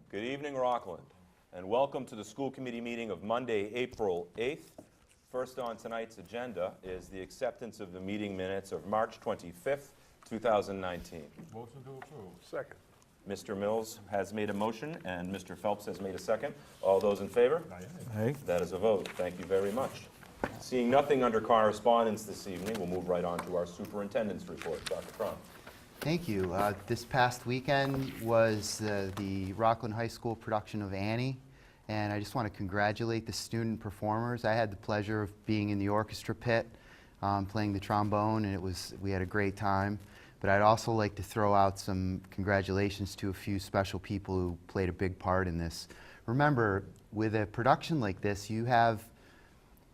Good evening, Rockland, and welcome to the school committee meeting of Monday, April 8th. First on tonight's agenda is the acceptance of the meeting minutes of March 25th, 2019. Motion to approve. Second. Mr. Mills has made a motion and Mr. Phelps has made a second. All those in favor? Aye. That is a vote. Thank you very much. Seeing nothing under correspondence this evening, we'll move right on to our superintendent's report. Dr. Cron. Thank you. This past weekend was the Rockland High School production of Annie, and I just want to congratulate the student performers. I had the pleasure of being in the orchestra pit, playing the trombone, and we had a great time. But I'd also like to throw out some congratulations to a few special people who played a big part in this. Remember, with a production like this, you have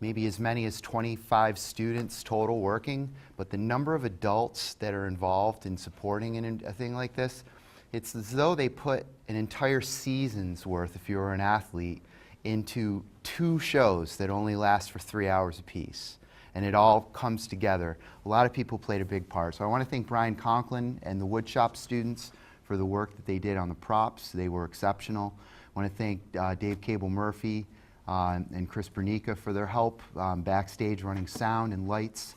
maybe as many as 25 students total working, but the number of adults that are involved in supporting a thing like this, it's as though they put an entire season's worth, if you're an athlete, into 2 shows that only last for 3 hours apiece. And it all comes together. A lot of people played a big part. So I want to thank Brian Conklin and the woodshop students for the work that they did on the props. They were exceptional. I want to thank Dave Cable-Murphy and Chris Bernica for their help backstage running sound and lights.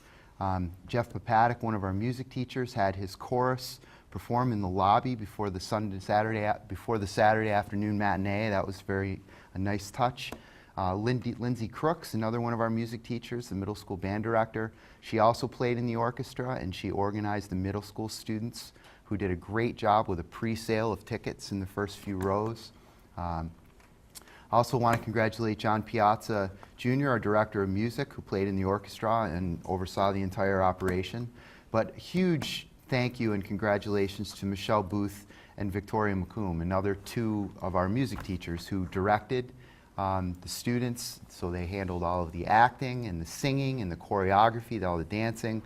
Jeff Papatic, one of our music teachers, had his chorus perform in the lobby before the Saturday afternoon matinee. That was a nice touch. Lindsay Crooks, another one of our music teachers, the middle school band director. She also played in the orchestra and she organized the middle school students who did a great job with a pre-sale of tickets in the first few rows. I also want to congratulate John Piazza Jr., our director of music, who played in the orchestra and oversaw the entire operation. But huge thank you and congratulations to Michelle Booth and Victoria McComb, another 2 of our music teachers who directed the students. So they handled all of the acting and the singing and the choreography, all the dancing,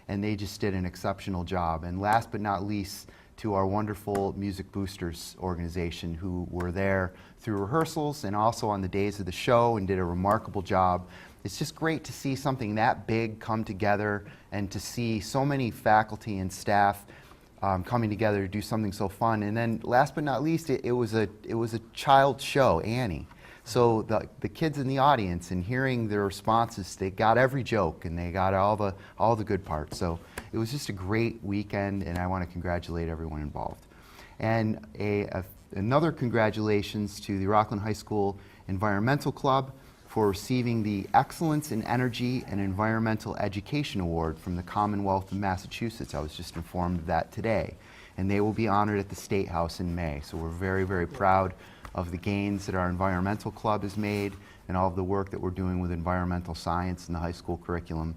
and they just did an exceptional job. And last but not least, to our wonderful Music Boosters organization who were there through rehearsals and also on the days of the show and did a remarkable job. It's just great to see something that big come together and to see so many faculty and staff coming together to do something so fun. And then last but not least, it was a child show, Annie. So the kids in the audience and hearing their responses, they got every joke and they got all the good parts. So it was just a great weekend, and I want to congratulate everyone involved. And another congratulations to the Rockland High School Environmental Club for receiving the Excellence in Energy and Environmental Education Award from the Commonwealth of Massachusetts. I was just informed of that today. And they will be honored at the State House in May. So we're very, very proud of the gains that our environmental club has made and all of the work that we're doing with environmental science in the high school curriculum.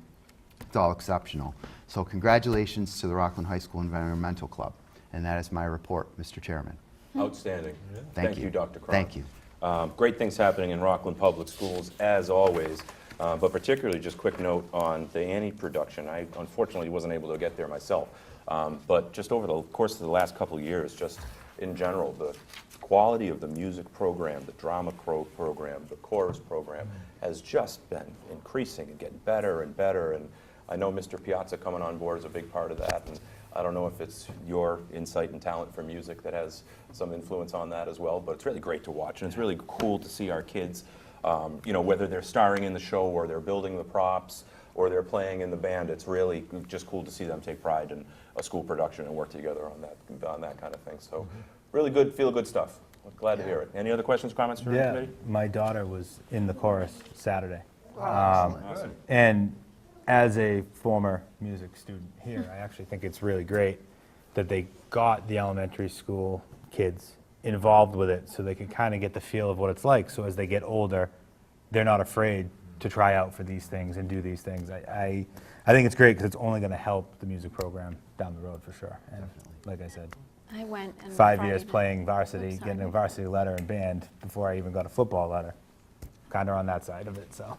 It's all exceptional. So congratulations to the Rockland High School Environmental Club. And that is my report, Mr. Chairman. Outstanding. Yeah. Thank you, Dr. Cron. Thank you. Great things happening in Rockland Public Schools, as always. But particularly, just quick note on the Annie production. I unfortunately wasn't able to get there myself. But just over the course of the last couple of years, just in general, the quality of the music program, the drama program, the chorus program has just been increasing and getting better and better. And I know Mr. Piazza coming on board is a big part of that. And I don't know if it's your insight and talent for music that has some influence on that as well, but it's really great to watch. And it's really cool to see our kids, whether they're starring in the show or they're building the props or they're playing in the band. It's really just cool to see them take pride in a school production and work together on that kind of thing. So really good, feel-good stuff. Glad to hear it. Any other questions, comments from the committee? My daughter was in the chorus Saturday. Awesome. And as a former music student here, I actually think it's really great that they got the elementary school kids involved with it so they could kind of get the feel of what it's like. So as they get older, they're not afraid to try out for these things and do these things. I think it's great because it's only going to help the music program down the road for sure. And like I said, I went and 5 years playing varsity, getting a varsity letter in band before I even got a football letter. Kind of on that side of it, so.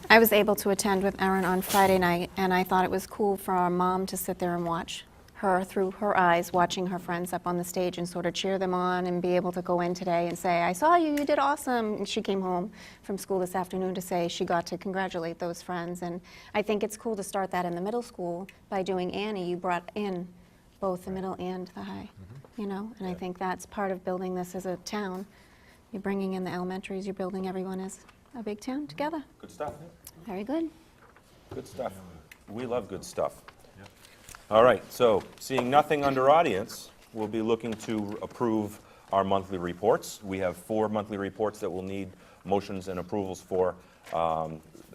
I was able to attend with Erin on Friday night, and I thought it was cool for our mom to sit there and watch her through her eyes, watching her friends up on the stage and sort of cheer them on and be able to go in today and say, I saw you, you did awesome. And she came home from school this afternoon to say she got to congratulate those friends. And I think it's cool to start that in the middle school by doing Annie. You brought in both the middle and the high, you know? And I think that's part of building this as a town. You're bringing in the elementaries, you're building everyone as a big town together. Good stuff. Very good. Good stuff. We love good stuff. All right, so seeing nothing under audience, we'll be looking to approve our monthly reports. We have 4 monthly reports that we'll need motions and approvals for.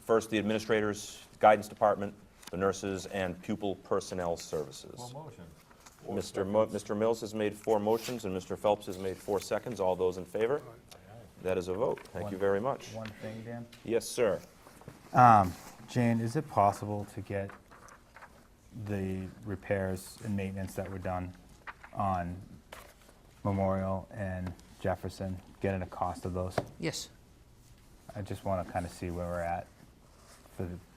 First, the administrators, guidance department, the nurses, and pupil personnel services. Mr. Mills has made 4 motions, and Mr. Phelps has made 4 seconds. All those in favor? That is a vote. Thank you very much. One thing, Dan? Yes, sir. Jane, is it possible to get the repairs and maintenance that were done on Memorial and Jefferson, getting a cost of those? Yes. I just want to kind of see where we're at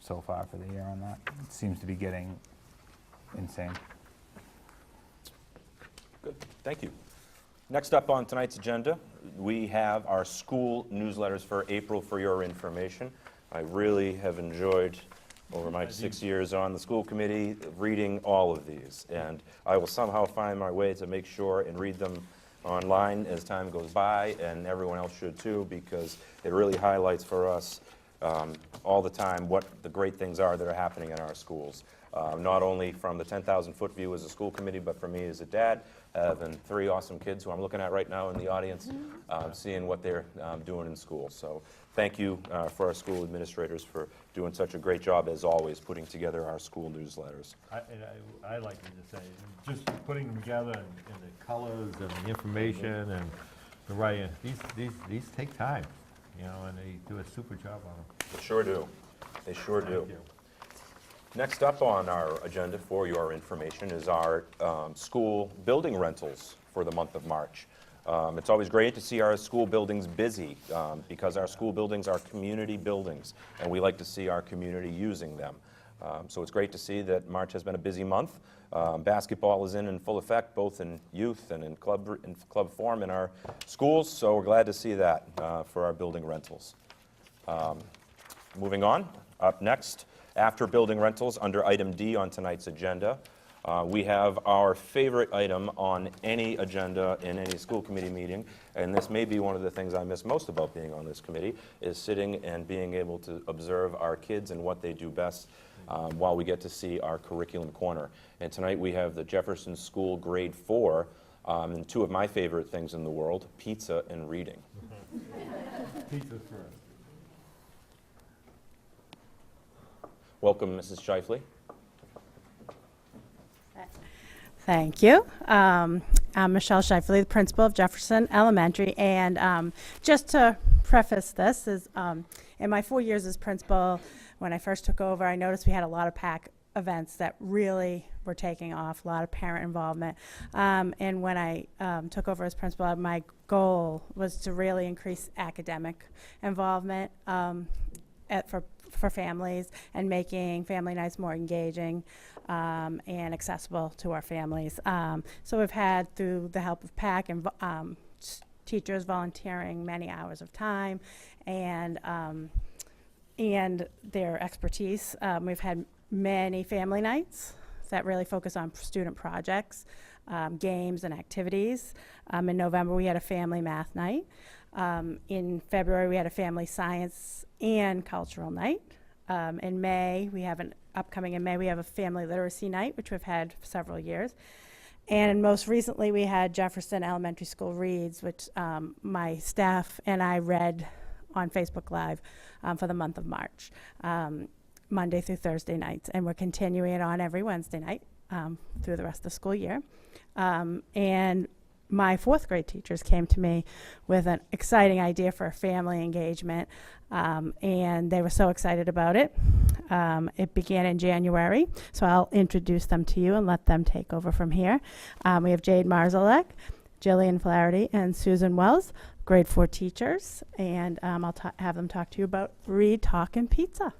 so far for the year on that. It seems to be getting insane. Good, thank you. Next up on tonight's agenda, we have our school newsletters for April for your information. I really have enjoyed, over my 6 years on the school committee, reading all of these. And I will somehow find my way to make sure and read them online as time goes by, and everyone else should too, because it really highlights for us all the time what the great things are that are happening in our schools. Not only from the 10,000-foot view as a school committee, but for me as a dad, having 3 awesome kids who I'm looking at right now in the audience, seeing what they're doing in school. So thank you for our school administrators for doing such a great job, as always, putting together our school newsletters. I like to just say, just putting them together and the colors and the information and the writing, these take time, you know, and they do a super job on them. They sure do. They sure do. Thank you. Next up on our agenda for your information is our school building rentals for the month of March. It's always great to see our school buildings busy because our school buildings are community buildings, and we like to see our community using them. So it's great to see that March has been a busy month. Basketball is in full effect, both in youth and in club form in our schools, so we're glad to see that for our building rentals. Moving on, up next, after building rentals, under item D on tonight's agenda, we have our favorite item on any agenda in any school committee meeting, and this may be one of the things I miss most about being on this committee, is sitting and being able to observe our kids and what they do best while we get to see our curriculum corner. And tonight we have the Jefferson School Grade 4, and 2 of my favorite things in the world, pizza and reading. Pizza first. Welcome, Mrs. Shifley. Thank you. I'm Michelle Shifley, the principal of Jefferson Elementary, and just to preface this, is in my 4 years as principal, when I first took over, I noticed we had a lot of PAC events that really were taking off, a lot of parent involvement. And when I took over as principal, my goal was to really increase academic involvement for families and making family nights more engaging and accessible to our families. So we've had, through the help of PAC and teachers volunteering many hours of time and their expertise, we've had many family nights that really focus on student projects, games and activities. In November, we had a family math night. In February, we had a family science and cultural night. In May, we have a family literacy night, which we've had for several years. And most recently, we had Jefferson Elementary School Reads, which my staff and I read on Facebook Live for the month of March, Monday through Thursday nights. And we're continuing it on every Wednesday night through the rest of the school year. And my 4th grade teachers came to me with an exciting idea for a family engagement, and they were so excited about it. It began in January, so I'll introduce them to you and let them take over from here. We have Jade Marzalek, Jillian Flaherty, and Susan Wells, grade 4 teachers, and I'll have them talk to you about Read, Talk, and Pizza.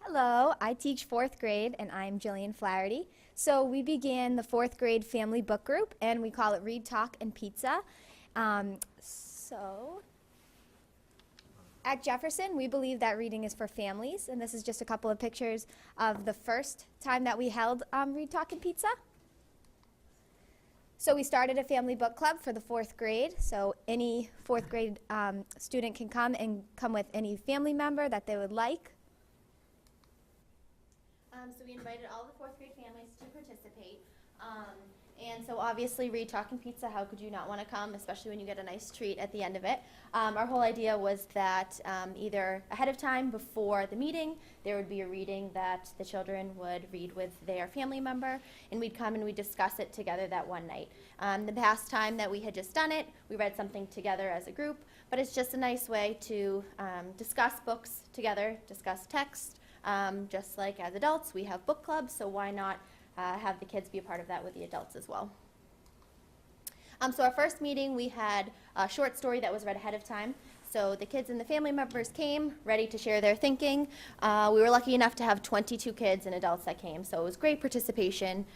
Hello, I teach 4th grade and I'm Jillian Flaherty. So we began the 4th grade family book group and we call it Read, Talk, and Pizza. So At Jefferson, we believe that reading is for families, and this is just a couple of pictures of the first time that we held Read, Talk, and Pizza. So we started a family book club for the 4th grade, so any 4th grade student can come with any family member that they would like. So we invited all the 4th grade families to participate. And so obviously, Read, Talk, and Pizza, how could you not want to come, especially when you get a nice treat at the end of it? Our whole idea was that either ahead of time, before the meeting, there would be a reading that the children would read with their family member, and we'd come and we'd discuss it together that one night. The past time that we had just done it, we read something together as a group, but it's just a nice way to discuss books together, discuss text. Just like as adults, we have book clubs, so why not have the kids be a part of that with the adults as well. So our first meeting, we had a short story that was read ahead of time. So the kids and the family members came ready to share their thinking. We were lucky enough to have 22 kids and adults that came, so it was great participation.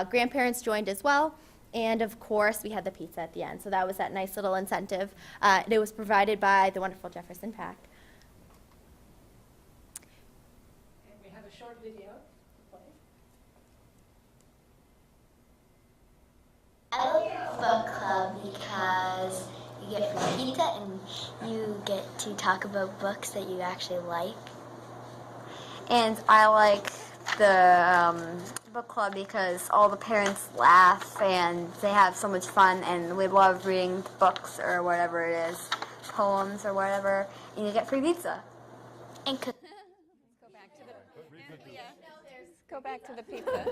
Grandparents joined as well. And of course, we had the pizza at the end, so that was that nice little incentive. It was provided by the wonderful Jefferson PAC. And we have a short video. I love book club because you get free pizza and you get to talk about books that you actually like. And I like the book club because all the parents laugh and they have so much fun, and we love reading books or whatever it is, poems or whatever, and you get free pizza. And cook. Go back to the pizza.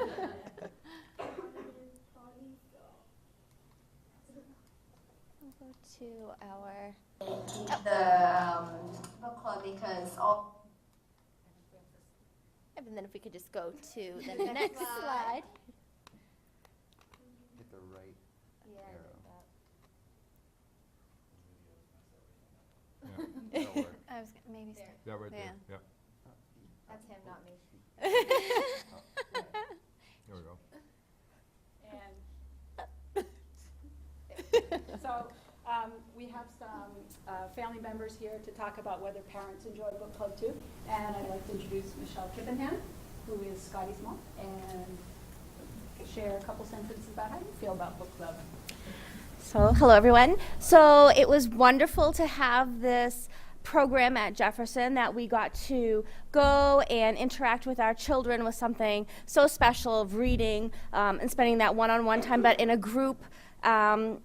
We'll go to our book club because all. And then if we could just go to the next slide. Hit the right arrow. I was maybe. Yeah, right there, Yeah. yeah. That's him, not me. There we go. And so we have some family members here to talk about whether parents enjoy book club too. And I'd like to introduce Michelle Kippenham, who is Scotty's mom, and share a couple sentences about how you feel about book club. So, hello everyone. So it was wonderful to have this program at Jefferson, that we got to go and interact with our children with something so special of reading and spending that one-on-one time, but in a group, in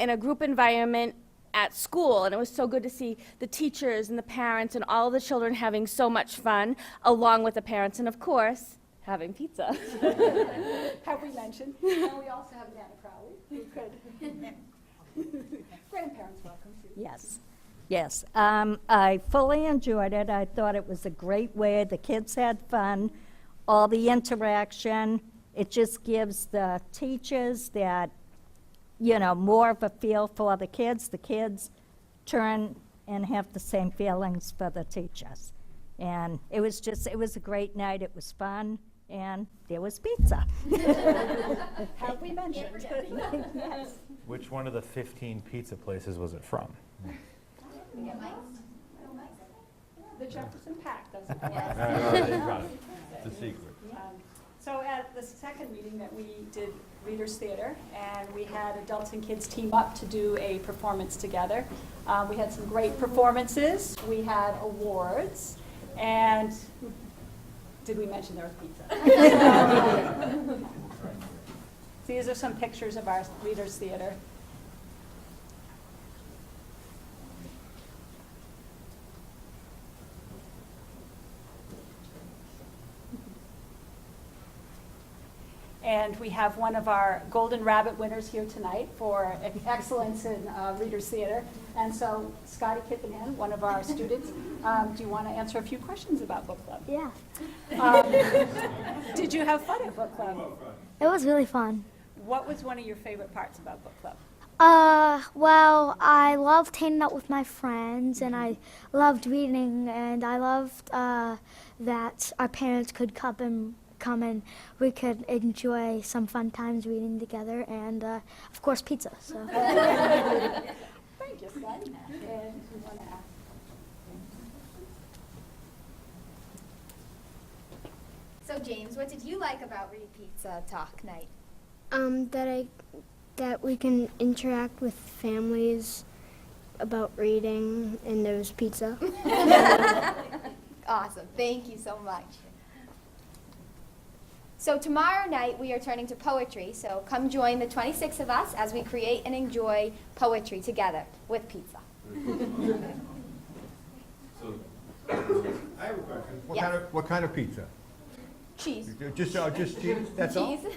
a group environment at school. And it was so good to see the teachers and the parents and all the children having so much fun along with the parents, and of course, having pizza. Have we mentioned? And we also have Nana Crowley, who could. Grandparents welcome too. Yes, yes. I fully enjoyed it. I thought it was a great way. The kids had fun, all the interaction. It just gives the teachers that, more of a feel for the kids. The kids turn and have the same feelings for the teachers. And it was a great night. It was fun, and there was pizza. Have we mentioned? Yes. Which one of the 15 pizza places was it from? The Jefferson PAC does it for us. You got it. It's a secret. So at the second meeting that we did Readers Theater, and we had adults and kids team up to do a performance together. We had some great performances. We had awards, and did we mention there was pizza? These are some pictures of our Readers Theater. And we have one of our Golden Rabbit winners here tonight for excellence in Readers Theater. And so, Scotty Kippenham, one of our students, do you want to answer a few questions about book club? Yeah. Did you have fun at book club? It was really fun. What was one of your favorite parts about book club? Well, I loved hanging out with my friends, and I loved reading, and I loved that our parents could come and we could enjoy some fun times reading together, and of course pizza. So. Thank you, Scott. And you want to ask? So James, what did you like about Read Pizza Talk Night? That we can interact with families about reading and there's pizza. Awesome. Thank you so much. So tomorrow night we are turning to poetry, so come join the 26 of us as we create and enjoy poetry together with pizza. I have a question. What kind of pizza? Cheese. Just cheese, that's all? Cheese.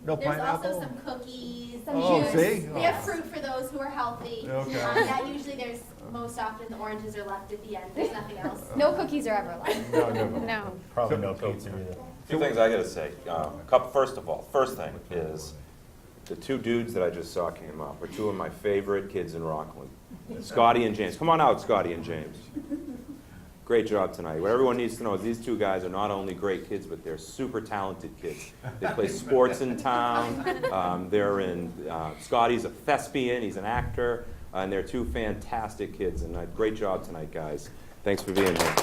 No There's pineapple? also some cookies, Some Oh, juice. see? we have fruit for those who are healthy. Okay. That usually there's, most often the oranges are left at the end, there's nothing else. No cookies are ever left. No, never. No. Probably no pizza either. A few things I gotta say. First of all, first thing is, the two dudes that I just saw came up are two of my favorite kids in Rockland. Scotty and James. Come on out, Scotty and James. Great job tonight. What everyone needs to know is these two guys are not only great kids, but they're super talented kids. They play sports in town. Scotty's a thespian, he's an actor, and they're two fantastic kids. And great job tonight, guys. Thanks for being here.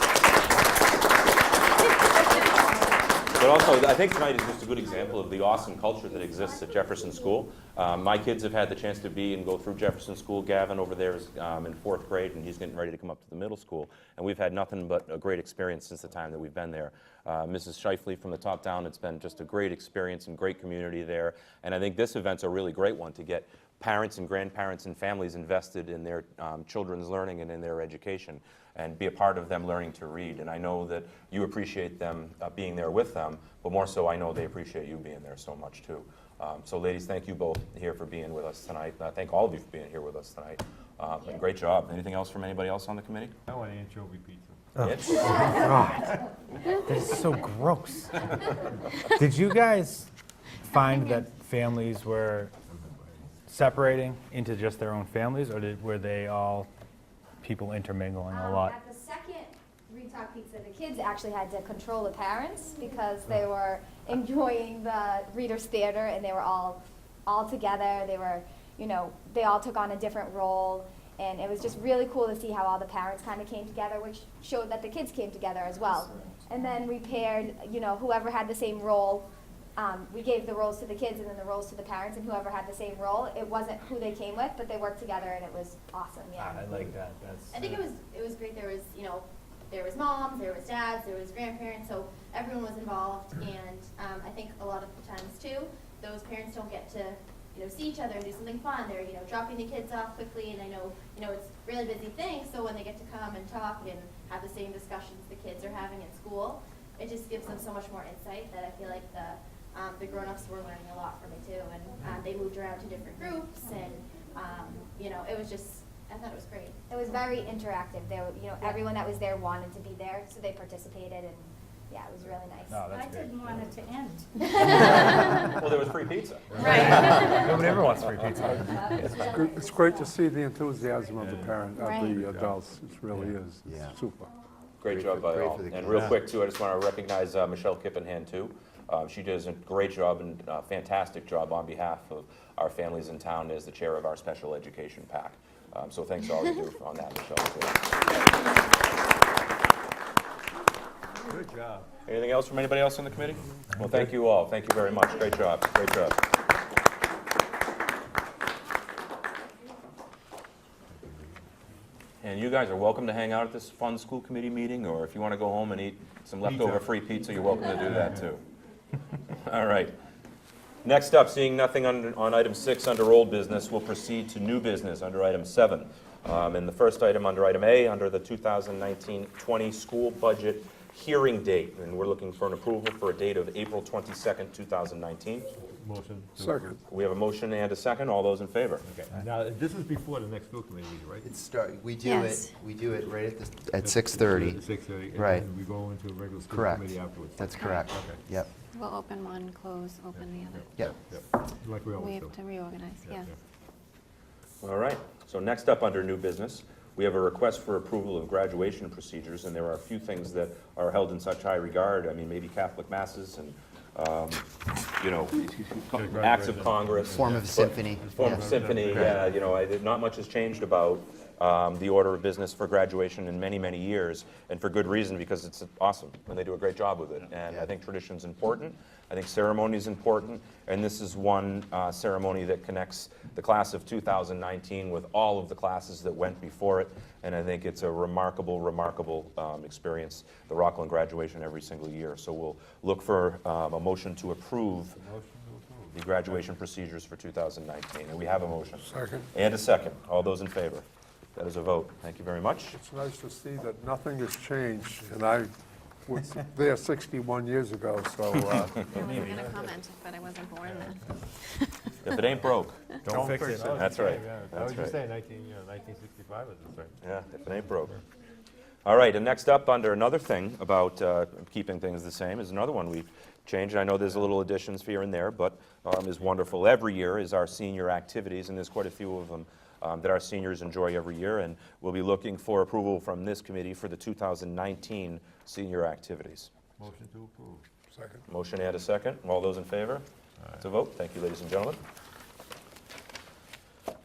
But also, I think tonight is just a good example of the awesome culture that exists at Jefferson School. My kids have had the chance to be and go through Jefferson School. Gavin over there is in 4th grade, and he's getting ready to come up to the middle school. And we've had nothing but a great experience since the time that we've been there. Mrs. Shifley, from the top down, it's been just a great experience and great community there. And I think this event's a really great one to get parents and grandparents and families invested in their children's learning and in their education, and be a part of them learning to read. And I know that you appreciate them being there with them, but more so I know they appreciate you being there so much too. So ladies, thank you both here for being with us tonight. Thank all of you for being here with us tonight. And great job. Anything else from anybody else on the committee? I want anchovy pizza. Yes? God, that is so gross. Did you guys find that families were separating into just their own families, or were they all people intermingling a lot? At the second Read Talk Pizza, the kids actually had to control the parents because they were enjoying the Reader's Theater and they were all together. They were, they all took on a different role. And it was just really cool to see how all the parents kind of came together, which showed that the kids came together as well. And then we paired, whoever had the same role, we gave the roles to the kids and then the roles to the parents, and whoever had the same role, it wasn't who they came with, but they worked together and it was awesome, yeah. I like that. I think it was great. There was, there was moms, there was dads, there was grandparents, so everyone was involved. And I think a lot of the times too, those parents don't get to, see each other and do something fun. They're, dropping the kids off quickly, and I know, it's a really busy thing. So when they get to come and talk and have the same discussions the kids are having at school, it just gives them so much more insight that I feel like the grown-ups were learning a lot from it too. And they moved around to different groups, and it was just, I thought it was great. It was very interactive. They were, everyone that was there wanted to be there, so they participated, and yeah, it was really nice. No, I that's great. didn't want it to end. Well, there was free pizza. Nobody ever wants free pizza. It's great to see the enthusiasm of the parent, of Right. the adults. It really is. Yeah. It's super. Great job by Great all. for the And kids. real quick too, I just want to recognize Michelle Kippenhand too. She does a great job and fantastic job on behalf of our families in town as the chair of our special education PAC. So thanks to all you do on that, Michelle, too. Good job. Anything else from anybody else on the committee? Well, thank you all. Thank you very much. Great job. Great job. And you guys are welcome to hang out at this fun school committee meeting, or if you want to go home and eat some leftover free pizza, you're welcome to do that too. All right. Next up, seeing nothing on item 6 under old business, we'll proceed to new business under item 7. And the first item under item A, under the 2019-20 school budget hearing date. And we're looking for an approval for a date of April 22nd, 2019. Motion. to- Second. We have a motion and a second. All those in favor? Okay, now, this is before the next school committee meeting, right? We do Yes. it right at 6:30. 6:30. Right. And we go into a regular school Correct. committee afterwards. That's correct. Okay. Yep, We'll open one, close, open the other. yep. Like we We always do. have to reorganize, yeah. All right. So next up under new business, we have a request for approval of graduation procedures, and there are a few things that are held in such high regard. I mean, maybe Catholic masses and, acts of Congress. Form of symphony. Form of yeah. symphony, Right. yeah, not much has changed about the order of business for graduation in many, many years, and for good reason, because it's awesome, and they do a great job with it. And I think tradition's important, I think ceremony is important, and this is one ceremony that connects the class of 2019 with all of the classes that went before it, and I think it's a remarkable, remarkable experience, the Rockland graduation every single year. So we'll look for a motion to approve the graduation procedures for 2019. And we have a motion. Second. And a second. All those in favor? That is a vote. Thank you very much. It's nice to see that nothing has changed, and I was there 61 years ago, so I was going to comment, but I wasn't born then. If it ain't broke, Don't fix it. That's right. I That's was just right. saying 1965 was the thing. Yeah, if it ain't broke. All right, and next up, under another thing about keeping things the same, is another one we've changed. I know there's a little additions here and there, but is wonderful every year is our senior activities, and there's quite a few of them that our seniors enjoy every year, and we'll be looking for approval from this committee for the 2019 senior activities. Motion to approve. second. Motion and a second. All those in favor? It's a vote. Thank you, ladies and gentlemen.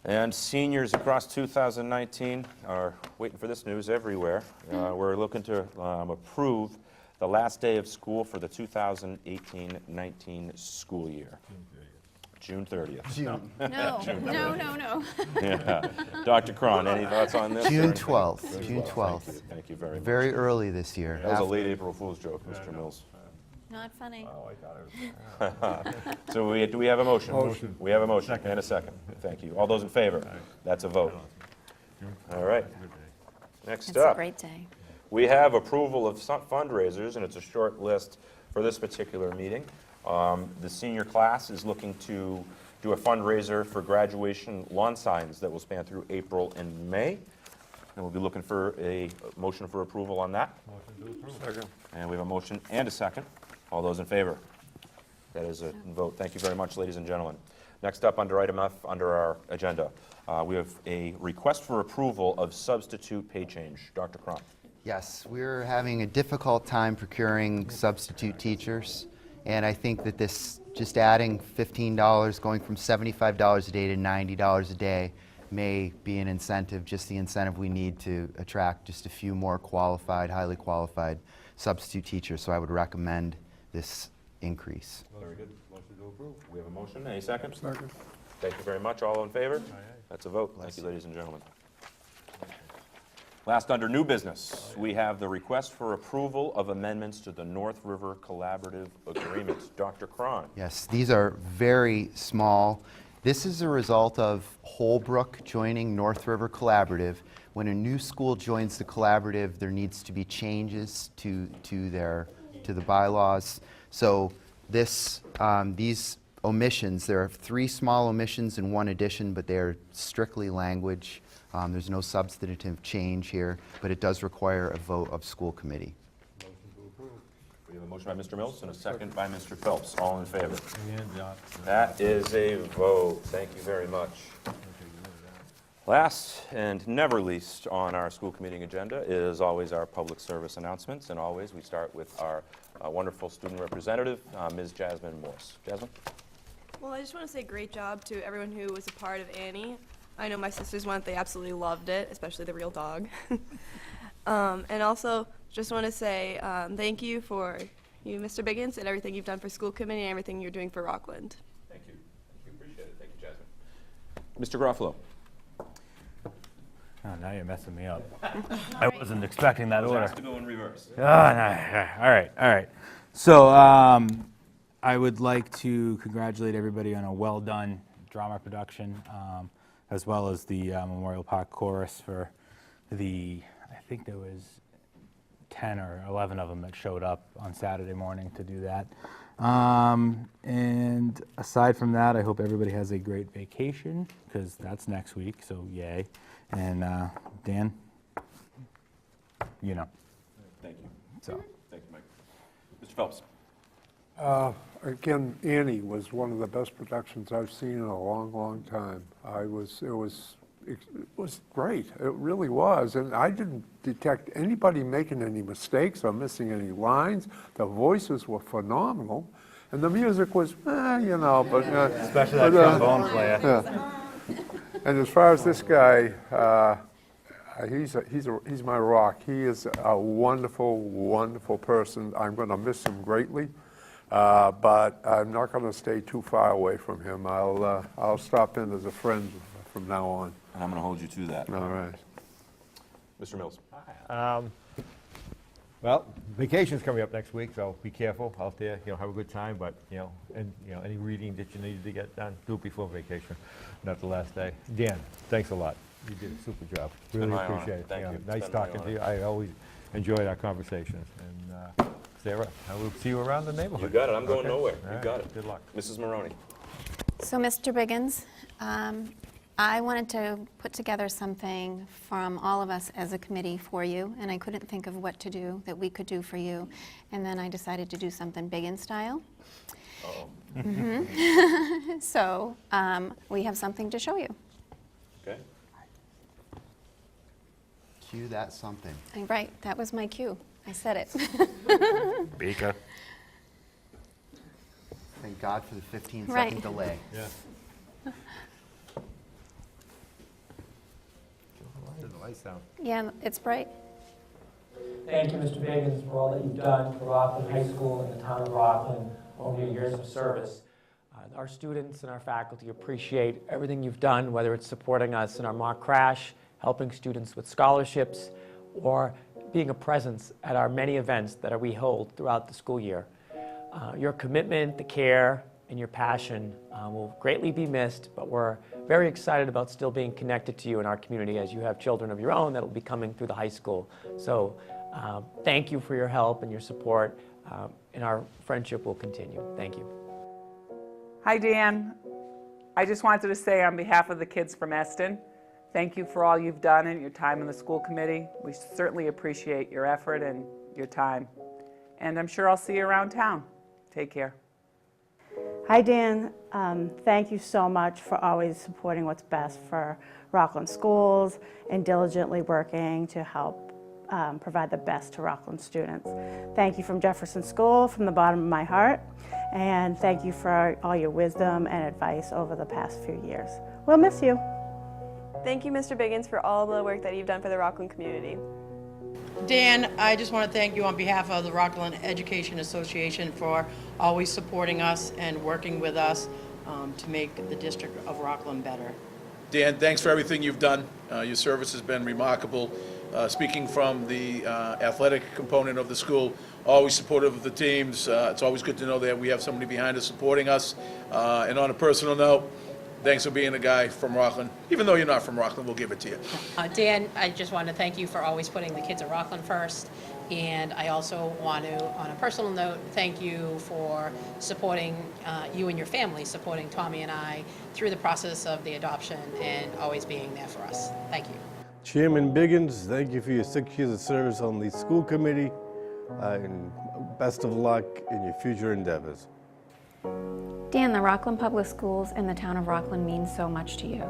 And seniors across 2019 are waiting for this news everywhere. We're looking to approve the last day of school for the 2018-19 school year. June 30th. June. No. Yeah. Dr. Cron, any thoughts on this? June or- 12th, June 12th. Thank you very much. Very early this year. That was a After- late April Fool's joke, Mr. Mills. Not funny. Oh, I thought it was. So do we have a motion? Motion. We have a motion and a second. Thank you. All those in favor? That's a vote. All right. Next It's a up, great day. we have approval of some fundraisers, and it's a short list for this particular meeting. The senior class is looking to do a fundraiser for graduation lawn signs that will span through April and May. And we'll be looking for a motion for approval on that. Motion to approve. Second. And we have a motion and a second. All those in favor? That is a vote. Thank you very much, ladies and gentlemen. Next up, under item F, under our agenda, we have a request for approval of substitute pay change. Dr. Cron. Yes, we're having a difficult time procuring substitute teachers, and I think that this, just adding $15, going from $75 a day to $90 a day, may be an incentive, just the incentive we need to attract just a few more qualified, highly qualified substitute teachers. So I would recommend this increase. Very good. Motion to approve. We have a motion. Any second? Second. Thank you very much. All in favor? That's a vote. Thank you, ladies and gentlemen. Last, under new business, we have the request for approval of amendments to the North River Collaborative Agreement. Dr. Cron. Yes, these are very small. This is a result of Holbrook joining North River Collaborative. When a new school joins the collaborative, there needs to be changes to the bylaws. So these omissions, there are 3 small omissions and 1 addition, but they are strictly language. There's no substantive change here, but it does require a vote of school committee. We have a motion by Mr. Mills and a second by Mr. Phelps. All in favor? And John. That is a vote. Thank you very much. Last and never least on our school committee agenda is always our public service announcements, and always we start with our wonderful student representative, Ms. Jasmine Morse. Jasmine? Well, I just want to say great job to everyone who was a part of Annie. I know my sisters went, they absolutely loved it, especially the real dog. And also, just want to say thank you for you, Mr. Biggins, and everything you've done for school committee and everything you're doing for Rockland. Thank you. Appreciate it. Thank you, Jasmine. Mr. Garofalo? Oh, now you're messing me up. I wasn't expecting that order. to go in reverse. Oh, no. All right. So I would like to congratulate everybody on a well-done drama production, as well as the Memorial Park Chorus for I think there was 10 or 11 of them that showed up on Saturday morning to do that. And aside from that, I hope everybody has a great vacation, because that's next week, so yay. And Dan, you know. Thank you. So. Thank you, Mike. Mr. Phelps? Again, Annie was one of the best productions I've seen in a long, long time. It was great. It really was. And I didn't detect anybody making any mistakes or missing any lines. The voices were phenomenal. And the music was, but... Especially that trombone player. Yeah. And as far as this guy, He's my rock. He is a wonderful, wonderful person. I'm going to miss him greatly, but I'm not going to stay too far away from him. I'll stop in as a friend from now on. And I'm going to hold you to that. All right. Mr. Mills. Well, vacation's coming up next week, so be careful out there, have a good time, but, any reading that you needed to get done, do it before vacation, not the last day. Dan, thanks a lot. You did a super job. been Really my honor. appreciate it. Thank you. It's Nice been my talking to honor. you. I always enjoyed our conversations. And Sarah, I will see you around the neighborhood. You got it. I'm going Okay? nowhere. All You right. got it. Good luck. Mrs. Maroney. So, Mr. Biggins, I wanted to put together something from all of us as a committee for you, and I couldn't think of what to do that we could do for you. And then I decided to do something Biggins style. Uh-oh. So, we have something to show you. Okay. Cue that something. Right, that was my cue. I said it. Baker. Thank God for the 15-second Right. delay. Yeah. Turn the lights down. Yeah, it's bright. Thank you, Mr. Biggins, for all that you've done for Rockland High School and the town of Rockland over your years of service. Our students and our faculty appreciate everything you've done, whether it's supporting us in our mock crash, helping students with scholarships, or being a presence at our many events that we hold throughout the school year. Your commitment, the care, and your passion will greatly be missed, but we're very excited about still being connected to you in our community as you have children of your own that will be coming through the high school. So thank you for your help and your support, and our friendship will continue. Thank you. Hi, Dan. I just wanted to say on behalf of the kids from Eston, thank you for all you've done and your time in the school committee. We certainly appreciate your effort and your time. And I'm sure I'll see you around town. Take care. Hi, Dan. Thank you so much for always supporting what's best for Rockland schools and diligently working to help provide the best to Rockland students. Thank you from Jefferson School, from the bottom of my heart, and thank you for all your wisdom and advice over the past few years. We'll miss you. Thank you, Mr. Biggins, for all the work that you've done for the Rockland community. Dan, I just want to thank you on behalf of the Rockland Education Association for always supporting us and working with us to make the District of Rockland better. Dan, thanks for everything you've done. Your service has been remarkable. Speaking from the athletic component of the school, always supportive of the teams. It's always good to know that we have somebody behind us supporting us. And on a personal note, thanks for being a guy from Rockland. Even though you're not from Rockland, we'll give it to you. Dan, I just want to thank you for always putting the kids of Rockland first. And I also want to, on a personal note, thank you for supporting, you and your family, supporting Tommy and I through the process of the adoption and always being there for us. Thank you. Chairman Biggins, thank you for your 6 years of service on the school committee, and best of luck in your future endeavors. Dan, the Rockland Public Schools and the town of Rockland mean so much to you.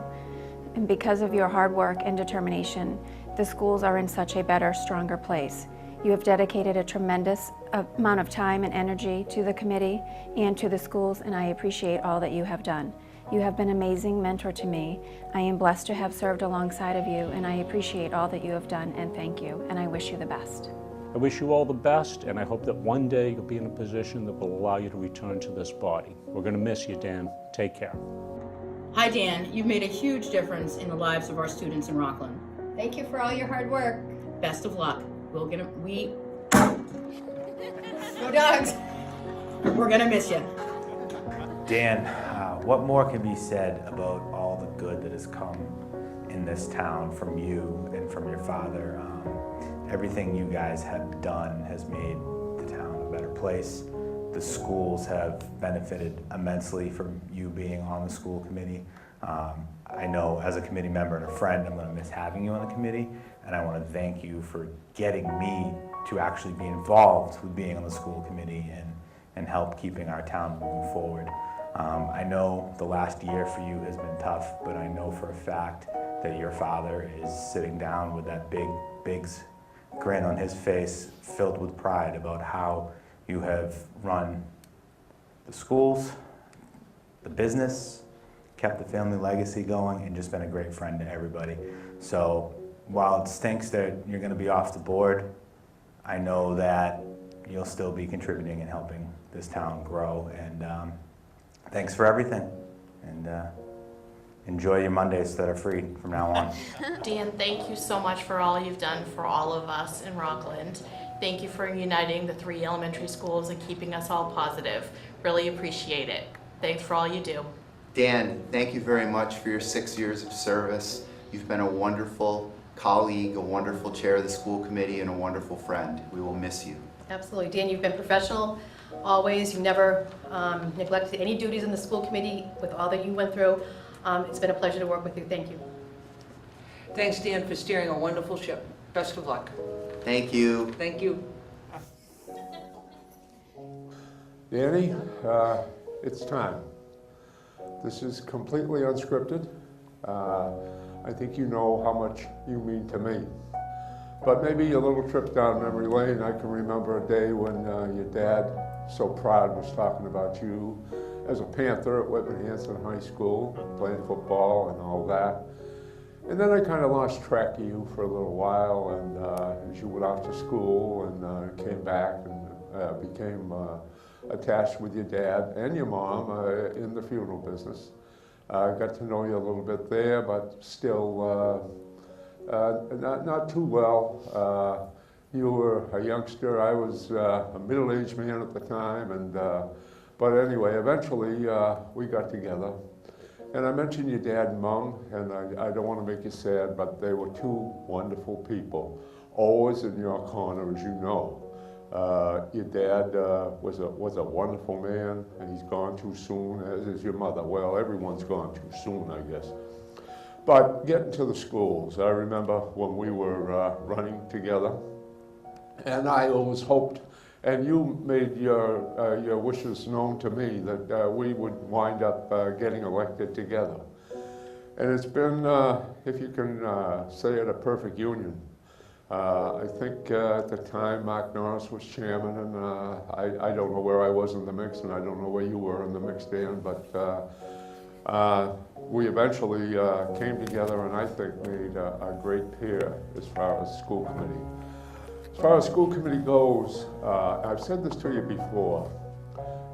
And because of your hard work and determination, the schools are in such a better, stronger place. You have dedicated a tremendous amount of time and energy to the committee and to the schools, and I appreciate all that you have done. You have been an amazing mentor to me. I am blessed to have served alongside of you, and I appreciate all that you have done, and thank you, and I wish you the best. I wish you all the best, and I hope that one day you'll be in a position that will allow you to return to this body. We're going to miss you, Dan. Take care. Hi, Dan. You've made a huge difference in the lives of our students in Rockland. Thank you for all your hard work. Best of luck. We'll get Go Dogs! We're going to miss you. Dan, what more can be said about all the good that has come in this town from you and from your father? Everything you guys have done has made the town a better place. The schools have benefited immensely from you being on the school committee. I know as a committee member and a friend, I'm going to miss having you on the committee, and I want to thank you for getting me to actually be involved with being on the school committee and help keeping our town moving forward. I know the last year for you has been tough, but I know for a fact that your father is sitting down with that big grin on his face, filled with pride about how you have run the schools, the business, kept the family legacy going, and just been a great friend to everybody. So while it stinks that you're going to be off the board, I know that you'll still be contributing and helping this town grow. And thanks for everything. And enjoy your Mondays that are free from now on. Dan, thank you so much for all you've done for all of us in Rockland. Thank you for uniting the 3 elementary schools and keeping us all positive. Really appreciate it. Thanks for all you do. Dan, thank you very much for your 6 years of service. You've been a wonderful colleague, a wonderful chair of the school committee, and a wonderful friend. We will miss you. Absolutely. Dan, you've been professional always. You never neglected any duties in the school committee with all that you went through. It's been a pleasure to work with you. Thank you. Thanks, Dan, for steering a wonderful ship. Best of luck. Thank you. Thank you. Danny, it's time. This is completely unscripted. I think you know how much you mean to me. But maybe a little trip down memory lane. I can remember a day when your dad, so proud, was talking about you as a Panther at Whitman Hanson High School, playing football and all that. And then I kind of lost track of you for a little while, and as you went off to school and came back and became attached with your dad and your mom in the funeral business. I got to know you a little bit there, but still not too well. You were a youngster. I was a middle-aged man at the time, and but anyway, eventually we got together. And I mentioned your dad and mom, and I don't want to make you sad, but they were 2 wonderful people, always in your corner, as you know. Your dad was a wonderful man, and he's gone too soon, as is your mother. Well, everyone's gone too soon, I guess. But getting to the schools, I remember when we were running together, and I always hoped, and you made your wishes known to me, that we would wind up getting elected together. And it's been, if you can say it, a perfect union. I think at the time Mark Norris was chairman, and I don't know where I was in the mix, and I don't know where you were in the mix, Dan, but we eventually came together and I think made a great pair as far as school committee. As far as school committee goes, I've said this to you before,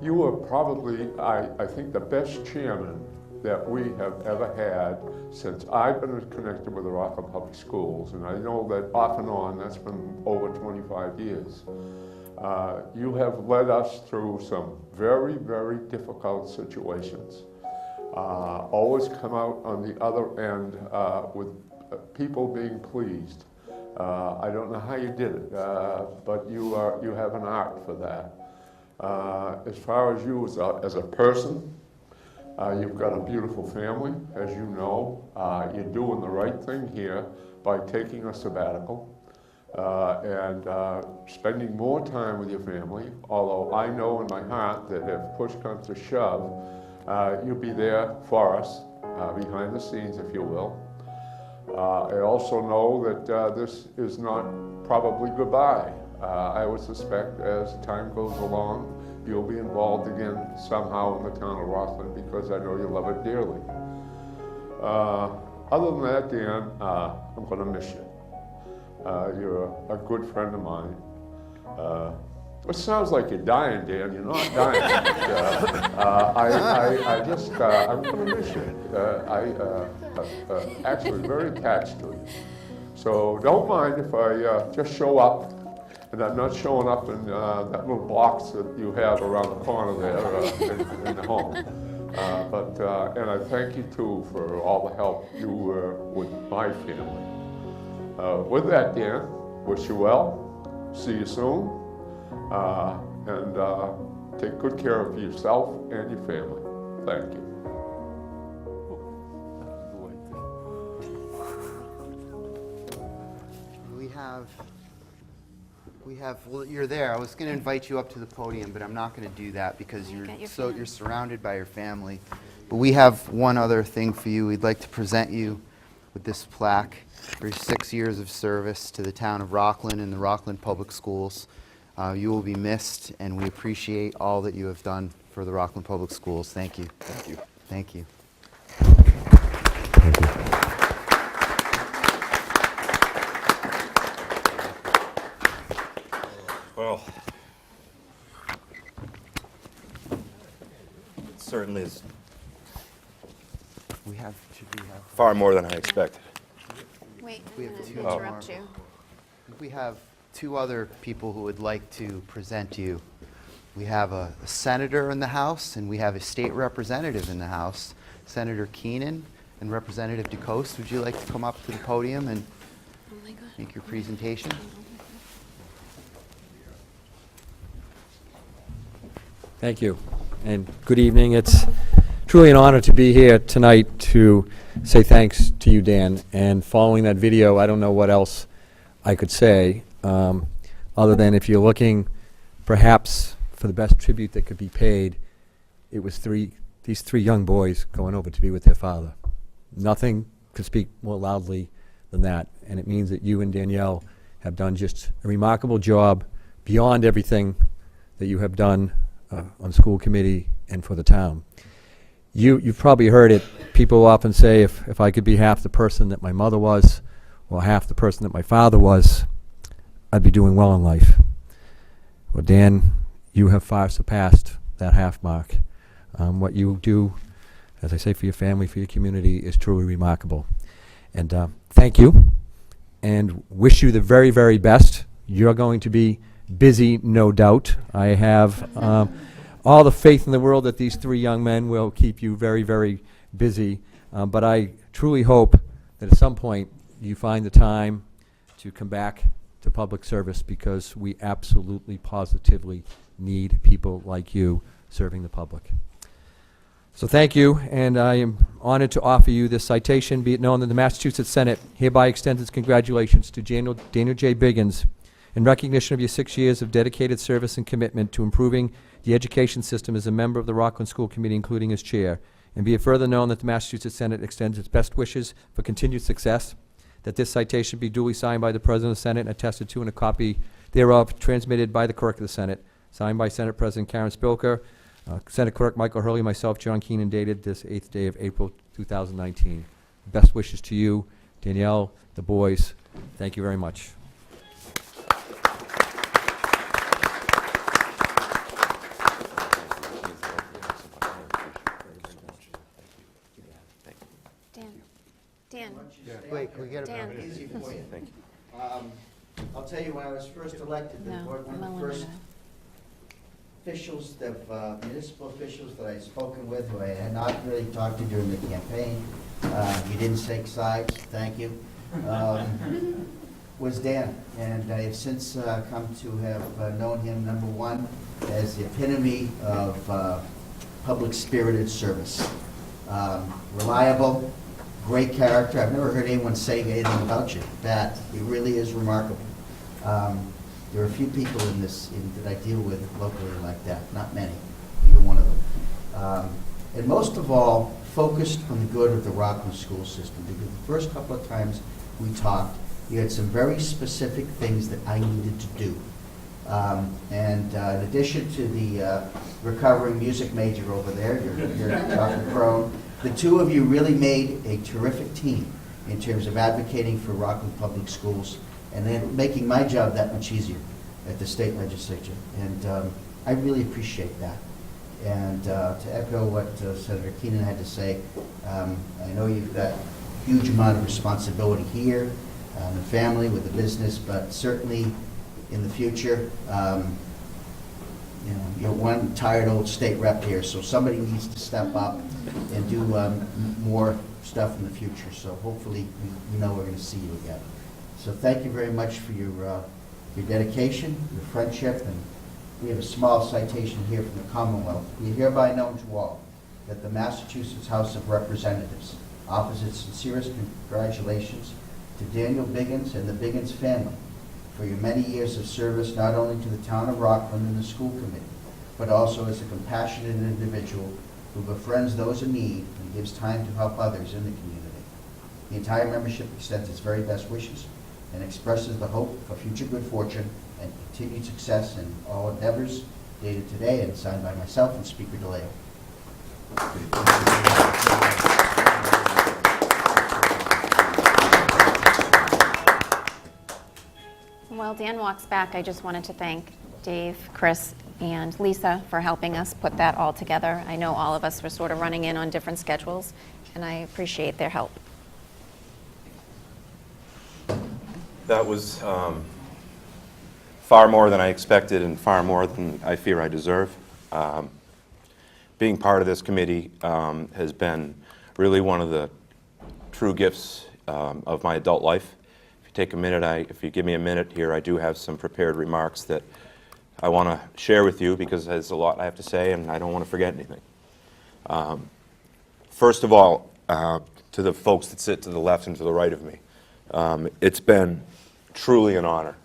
you were probably, I think, the best chairman that we have ever had since I've been connected with the Rockland Public Schools, and I know that off and on, that's been over 25 years. You have led us through some very, very difficult situations. Always come out on the other end with people being pleased. I don't know how you did it, but you have an art for that. As far as you as a person, you've got a beautiful family, as you know. You're doing the right thing here by taking a sabbatical and spending more time with your family, although I know in my heart that if push comes to shove, you'll be there for us, behind the scenes, if you will. I also know that this is not probably goodbye. I would suspect as time goes along, you'll be involved again somehow in the town of Rockland, because I know you love it dearly. Other than that, Dan, I'm going to miss you. You're a good friend of mine. It sounds like you're dying, Dan. You're not dying. I'm going to miss you. Actually very attached to you. So don't mind if I just show up, and I'm not showing up in that little box that you have around the corner there in the home. And I thank you too for all the help you were with my family. With that, Dan, wish you well. See you soon. And take good care of yourself and your family. Thank you. Well, you're there. I was going to invite you up to the podium, but I'm not going to do that because you're surrounded by your family. But we have one other thing for you. We'd like to present you with this plaque for your 6 years of service to the town of Rockland and the Rockland Public Schools. You will be missed, and we appreciate all that you have done for the Rockland Public Schools. Thank you. Thank you. Thank you. certainly is We have, should we have? far more than I expected. Wait, We I'm have going two to interrupt more. you. We have two other people who would like to present to you. We have a senator in the House, and we have a state representative in the House, Senator Keenan and Representative DeCoste. Would you like to come up to the podium and make your presentation? Thank you, and good evening. It's truly an honor to be here tonight to say thanks to you, Dan. And following that video, I don't know what else I could say, other than if you're looking perhaps for the best tribute that could be paid, it was these three young boys going over to be with their father. Nothing could speak more loudly than that, and it means that you and Danielle have done just a remarkable job beyond everything that you have done on school committee and for the town. You've probably heard it. People often say, if I could be half the person that my mother was or half the person that my father was, I'd be doing well in life. Well, Dan, you have far surpassed that half mark. What you do, as I say, for your family, for your community, is truly remarkable. And thank you, and wish you the very, very best. You're going to be busy, no doubt. I have all the faith in the world that these three young men will keep you very, very busy. But I truly hope that at some point you find the time to come back to public service, because we absolutely, positively need people like you serving the public. So thank you, and I am honored to offer you this citation. Be it known that the Massachusetts Senate hereby extends its congratulations to Daniel J. Biggins in recognition of your 6 years of dedicated service and commitment to improving the education system as a member of the Rockland School Committee, including as chair. And be it further known that the Massachusetts Senate extends its best wishes for continued success, that this citation be duly signed by the President of the Senate and attested to, and a copy thereof transmitted by the Clerk of the Senate, signed by Senate President Karen Spilker, Senate Clerk Michael Hurley, myself, John Keenan, dated this 8th day of April 2019. Best wishes to you, Danielle, the boys. Thank you very much. Dan. Wait, can we get a Dan. Easy for you. Thank you. I'll tell you, when I was first elected, No, one of the Melinda. first officials, municipal officials that I'd spoken with, who I had not really talked to during the campaign, he didn't take sides, thank you, was Dan. And I have since come to have known him, number one, as the epitome of public-spirited service. Reliable, great character. I've never heard anyone say anything about you bad. He really is remarkable. There are a few people that I deal with locally like that, not many. You're one of them. And most of all, focused on the good of the Rockland school system. Because the first couple of times we talked, you had some very specific things that I needed to do. In addition to the recovering music major over there, you're Dr. Crone, the two of you really made a terrific team in terms of advocating for Rockland Public Schools and then making my job that much easier at the state legislature. And I really appreciate that. And to echo what Senator Keenan had to say, I know you've got a huge amount of responsibility here, the family, with the business, but certainly in the future, you're one tired old state rep here, so somebody needs to step up and do more stuff in the future. So hopefully, we know we're going to see you again. So thank you very much for your dedication, your friendship, and we have a small citation here from the Commonwealth. We hereby know to all that the Massachusetts House of Representatives offers its sincerest congratulations to Daniel Biggins and the Biggins family for your many years of service, not only to the town of Rockland and the school committee, but also as a compassionate individual who befriends those in need and gives time to help others in the community. The entire membership extends its very best wishes and expresses the hope for future good fortune and continued success in all endeavors, dated today and signed by myself and Speaker DeLeo. While Dan walks back, I just wanted to thank Dave, Chris, and Lisa for helping us put that all together. I know all of us were sort of running in on different schedules, and I appreciate their help. That was far more than I expected and far more than I fear I deserve. Being part of this committee has been really one of the true gifts of my adult life. If you take a minute, if you give me a minute here, I do have some prepared remarks that I want to share with you because there's a lot I have to say and I don't want to forget anything. First of all, to the folks that sit to the left and to the right of me, it's been truly an honor.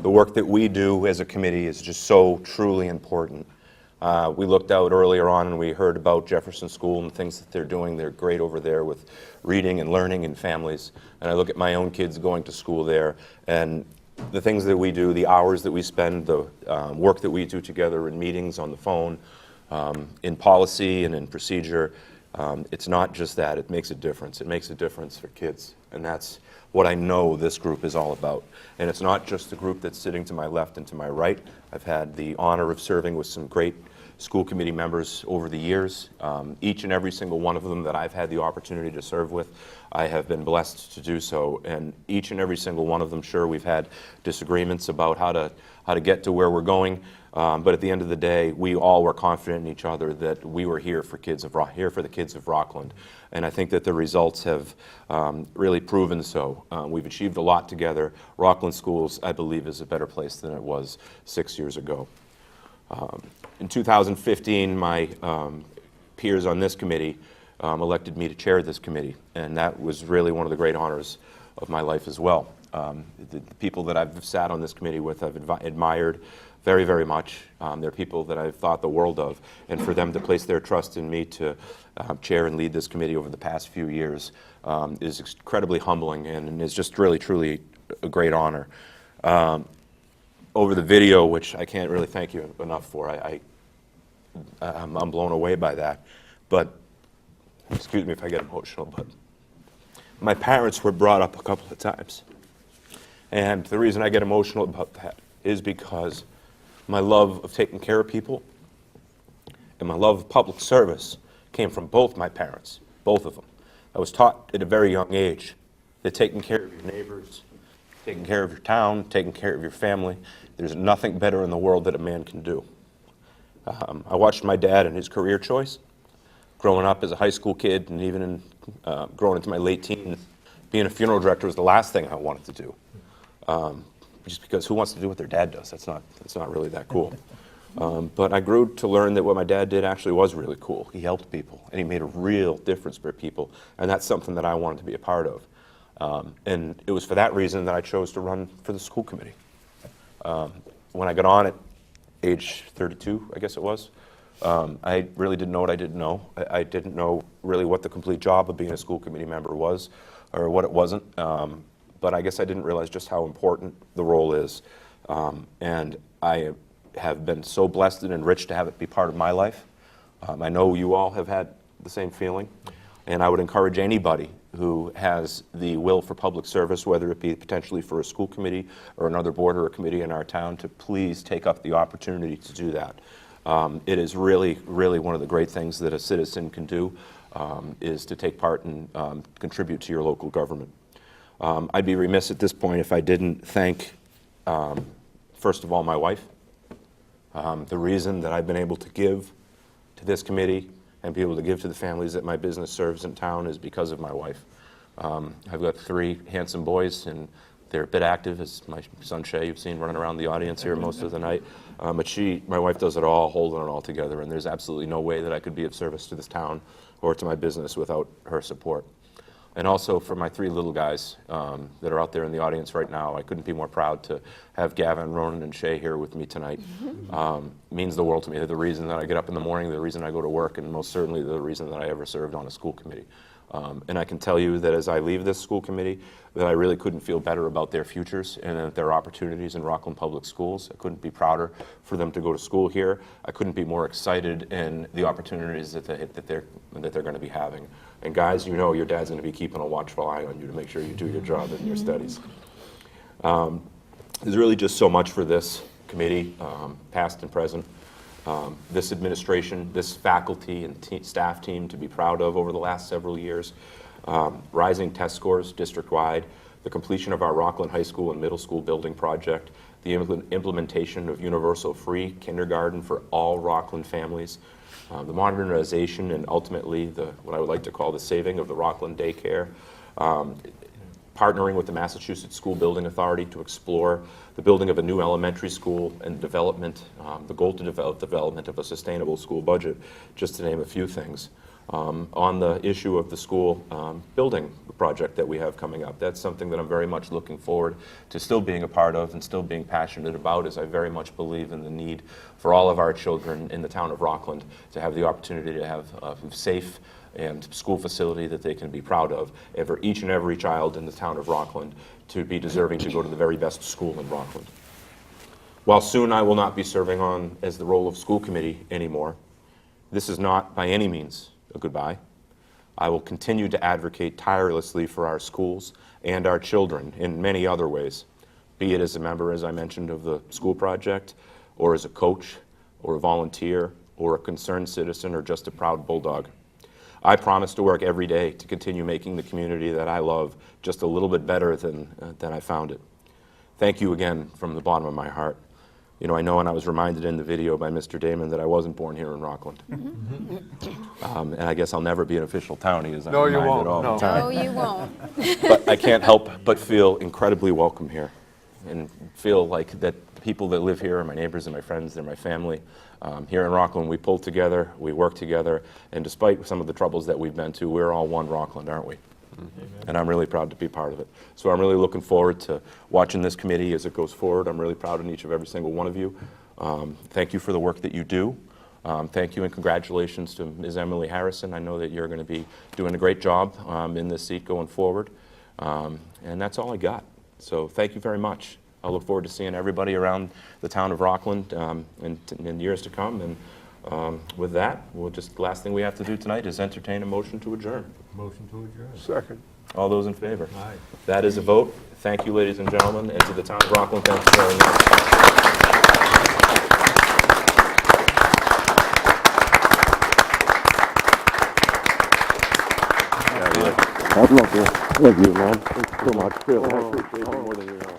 The work that we do as a committee is just so truly important. We looked out earlier on and we heard about Jefferson School and the things that they're doing. They're great over there with reading and learning and families. And I look at my own kids going to school there and the things that we do, the hours that we spend, the work that we do together in meetings, on the phone, in policy and in procedure. It's not just that, it makes a difference. It makes a difference for kids. And that's what I know this group is all about. And it's not just the group that's sitting to my left and to my right. I've had the honor of serving with some great school committee members over the years. Each and every single one of them that I've had the opportunity to serve with, I have been blessed to do so. And each and every single one of them, sure, we've had disagreements about how to get to where we're going. But at the end of the day, we all were confident in each other that we were here for the kids of Rockland. And I think that the results have really proven so. We've achieved a lot together. Rockland Schools, I believe, is a better place than it was 6 years ago. In 2015, my peers on this committee elected me to chair this committee, and that was really one of the great honors of my life as well. The people that I've sat on this committee with, I've admired very, very much. They're people that I've thought the world of, and for them to place their trust in me to chair and lead this committee over the past few years is incredibly humbling and is just really, truly a great honor. Over the video, which I can't really thank you enough for, I'm blown away by that. But, excuse me if I get emotional, but my parents were brought up a couple of times. And the reason I get emotional about that is because my love of taking care of people and my love of public service came from both my parents, both of them. I was taught at a very young age that taking care of your neighbors, taking care of your town, taking care of your family, there's nothing better in the world that a man can do. I watched my dad and his career choice, growing up as a high school kid and even growing into my late teens. Being a funeral director was the last thing I wanted to do. Just because who wants to do what their dad does? That's not really that cool. But I grew to learn that what my dad did actually was really cool. He helped people, and he made a real difference for people, and that's something that I wanted to be a part of. And it was for that reason that I chose to run for the school committee. When I got on at age 32, I guess it was, I really didn't know what I didn't know. I didn't know really what the complete job of being a school committee member was, or what it wasn't. But I guess I didn't realize just how important the role is. And I have been so blessed and enriched to have it be part of my life. I know you all have had the same feeling. And I would encourage anybody who has the will for public service, whether it be potentially for a school committee or another board or a committee in our town, to please take up the opportunity to do that. It is really, really one of the great things that a citizen can do, is to take part and contribute to your local government. I'd be remiss at this point if I didn't thank, first of all, my wife. The reason that I've been able to give to this committee and be able to give to the families that my business serves in town is because of my wife. I've got 3 handsome boys, and they're a bit active, as my son Shay, you've seen running around the audience here most of the night. But my wife does it all, holding it all together, and there's absolutely no way that I could be of service to this town or to my business without her support. And also for my 3 little guys that are out there in the audience right now, I couldn't be more proud to have Gavin, Ronan, and Shay here with me tonight. Means the world to me. They're the reason that I get up in the morning, the reason I go to work, and most certainly the reason that I ever served on a school committee. And I can tell you that as I leave this school committee, that I really couldn't feel better about their futures and their opportunities in Rockland Public Schools. I couldn't be prouder for them to go to school here. I couldn't be more excited in the opportunities that they're going to be having. And guys, you know your dad's going to be keeping a watchful eye on you to make sure you do your job in your studies. There's really just so much for this committee, past and present, this administration, this faculty and staff team to be proud of over the last several years, rising test scores district-wide, the completion of our Rockland High School and Middle School building project, the implementation of universal free kindergarten for all Rockland families, the modernization and ultimately what I would like to call the saving of the Rockland daycare, partnering with the Massachusetts School Building Authority to explore the building of a new elementary school and development, the goal to develop development of a sustainable school budget, just to name a few things. On the issue of the school building project that we have coming up, that's something that I'm very much looking forward to still being a part of and still being passionate about, as I very much believe in the need for all of our children in the town of Rockland to have the opportunity to have a safe and school facility that they can be proud of, and for each and every child in the town of Rockland to be deserving to go to the very best school in Rockland. While soon I will not be serving on as the role of school committee anymore, this is not by any means a goodbye. I will continue to advocate tirelessly for our schools and our children in many other ways, be it as a member, as I mentioned, of the school project, or as a coach, or a volunteer, or a concerned citizen, or just a proud bulldog. I promise to work every day to continue making the community that I love just a little bit better than I found it. Thank you again from the bottom of my heart. You know, I know, and I was reminded in the video by Mr. Damon that I wasn't born here in Rockland. And I guess I'll never be an official townie, as I'm reminded all the time. No, you won't. But I can't help but feel incredibly welcome here, and feel like that the people that live here are my neighbors and my friends, they're my family. Here in Rockland, we pull together, we work together, and despite some of the troubles that we've been to, we're all one Rockland, aren't we? And I'm really proud to be part of it. So I'm really looking forward to watching this committee as it goes forward. I'm really proud of each of every single one of you. Thank you for the work that you do. Thank you and congratulations to Ms. Emily Harrison. I know that you're going to be doing a great job in this seat going forward. And that's all I got. So thank you very much. I look forward to seeing everybody around the town of Rockland in years to come. And with that, the last thing we have to do tonight is entertain a motion to adjourn. Motion to adjourn. Second. All those in favor? Aye. That is a vote. Thank you, ladies and gentlemen, and to the town of Rockland, thank you very much. I'd love to. Thank you, man. Thanks so much. Really, I appreciate it more than you know.